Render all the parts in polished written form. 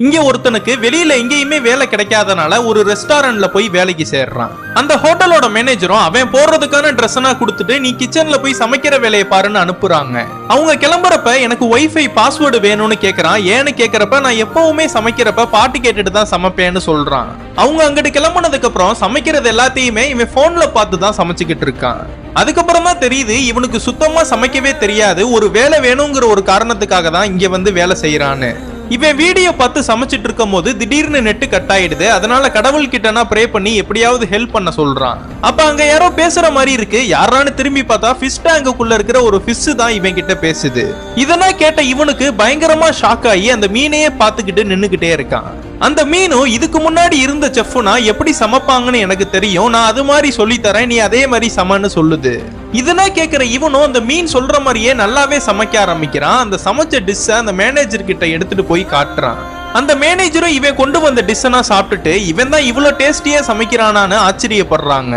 இங்க ஒருத்தனுக்கு வெளியில எங்கேயுமே வேலை கிடைக்காதனால ஒரு ரெஸ்டாரண்ட்ல போய் வேலைக்கு சேர்றான். அந்த ஹோட்டலோட மேனேஜரும் அவன் போடுறதுக்கான ட்ரெஸ்ஸனா கொடுத்துட்டு நீ கிச்சன்ல போய் சமைக்கிற வேலையை பாருன்னு அனுப்புறாங்க. அவங்க கிளம்புறப்ப எனக்கு வைஃபை பாஸ்வேர்டு வேணும்னு கேக்குறான். ஏன்னு கேக்குறப்ப நான் எப்பவுமே சமைக்கிறப்ப பாட்டு கேட்டுட்டு தான் சமைப்பேன்னு சொல்றான். அவங்க அங்கிட்டு கிளம்புனதுக்கு அப்புறம் சமைக்கிறது எல்லாத்தையுமே இவன் போன்ல பார்த்து தான் சமைச்சுக்கிட்டு இருக்கான். அதுக்கப்புறம் தான் தெரியுது இவனுக்கு சுத்தமா சமைக்கவே தெரியாது, ஒரு வேலை வேணுங்கிற ஒரு காரணத்துக்காக தான் இங்க வந்து வேலை செய்யறான்னு. இவன் வீடியோ பார்த்து சமைச்சிட்டு இருக்கும் போது திடீர்னு நெட்டு கட் ஆயிடுது. அதனால கடவுள் கிட்டனா ப்ரே பண்ணி எப்படியாவது ஹெல்ப் பண்ண சொல்றான். அப்ப அங்க யாரோ பேசுற மாதிரி இருக்கு. யாரான்னு திரும்பி பார்த்தா ஃபிஷ் டேங்குக்குள்ள இருக்கிற ஒரு ஃபிஷ் தான் இவன் கிட்ட பேசுது. இதெல்லாம் கேட்ட இவனுக்கு பயங்கரமா ஷாக் ஆகி அந்த மீனையே பார்த்துக்கிட்டு நின்னுகிட்டே இருக்கான். அந்த மீனும் இதுக்கு முன்னாடி இருந்த செஃப்னா எப்படி சமைப்பாங்கன்னு எனக்கு தெரியும், நான் அது மாதிரி சொல்லி தரேன், நீ அதே மாதிரி சமன்னு சொல்லுது. இதெல்லாம் கேட்கிற இவனும் அந்த மீன் சொல்ற மாதிரியே நல்லாவே சமைக்க ஆரம்பிக்கிறான். அந்த சமைச்ச டிஷ்ஷ அந்த மேனேஜர் கிட்ட எடுத்துட்டு போய் காட்டுறான். அந்த மேனேஜரும் இவன் கொண்டு வந்த டிஷ்ஷனா சாப்பிட்டுட்டு இவன் தான் இவ்வளவு டேஸ்டியா சமைக்கிறானான்னு ஆச்சரியப்படுறாங்க.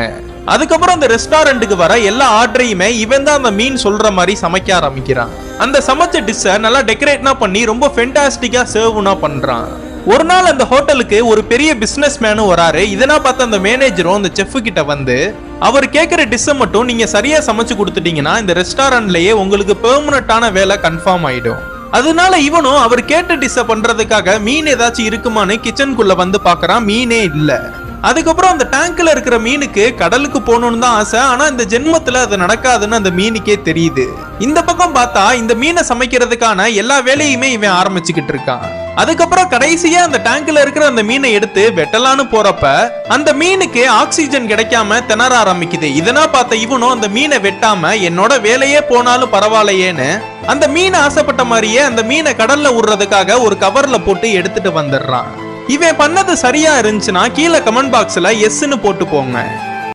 அதுக்கப்புறம் அந்த ரெஸ்டாரண்ட்டுக்கு வர எல்லா ஆர்டரையுமே இவன் தான் அந்த மீன் சொல்ற மாதிரி சமைக்க ஆரம்பிக்கிறான். அந்த சமைச்ச டிஷ்ஷ நல்லா டெக்கரேட்னா பண்ணி ரொம்ப ஃபென்டாஸ்டிக்கா சர்வ்னா பண்றான். ஒரு நாள் அந்த ஹோட்டலுக்கு ஒரு பெரிய பிசினஸ் மேனும் வராரு. இதனா பார்த்த அந்த மேனேஜரும் அந்த செஃப் கிட்ட வந்து அவர் கேட்கிற டிஷ்ஷை மட்டும் நீங்க சரியா சமைச்சு கொடுத்துட்டீங்கன்னா இந்த ரெஸ்டாரண்ட்லயே உங்களுக்கு பெர்மனன்ட்டான வேலை கன்ஃபார்ம் ஆயிடும். அதனால இவனும் அவர் கேட்ட டிஷ்ஷை பண்றதுக்காக மீன் ஏதாச்சும் இருக்குமான்னு கிச்சனுக்குள்ள வந்து பாக்குறான். மீனே இல்ல. அதுக்கப்புறம் அந்த டேங்க்ல இருக்கிற மீனுக்கு கடலுக்கு போகணும்னு தான் ஆசை, ஆனா இந்த ஜென்மத்துல அது நடக்காதுன்னு அந்த மீனுக்கே தெரியுது. இந்த பக்கம் பார்த்தா இந்த மீனை சமைக்கிறதுக்கான எல்லா வேலையுமே இவன் ஆரம்பிச்சுக்கிட்டு இருக்கான். அதுக்கப்புறம் கடைசியா அந்த டேங்க்ல இருக்கிற அந்த மீனை எடுத்து வெட்டலான்னு போறப்ப அந்த மீனுக்கு ஆக்சிஜன் கிடைக்காம திணற ஆரம்பிக்குது. இதனா பார்த்த இவனும் அந்த மீனை வெட்டாம என்னோட வேலையே போனாலும் பரவாயில்லையேன்னு அந்த மீனை ஆசைப்பட்ட மாதிரியே அந்த மீனை கடல்ல விடுறதுக்காக ஒரு கவர்ல போட்டு எடுத்துட்டு வந்துடுறான். இவன் பண்ணது சரியா இருந்துச்சுன்னா கீழே கமெண்ட் பாக்ஸ்ல எஸ்ன்னு போட்டு போங்க.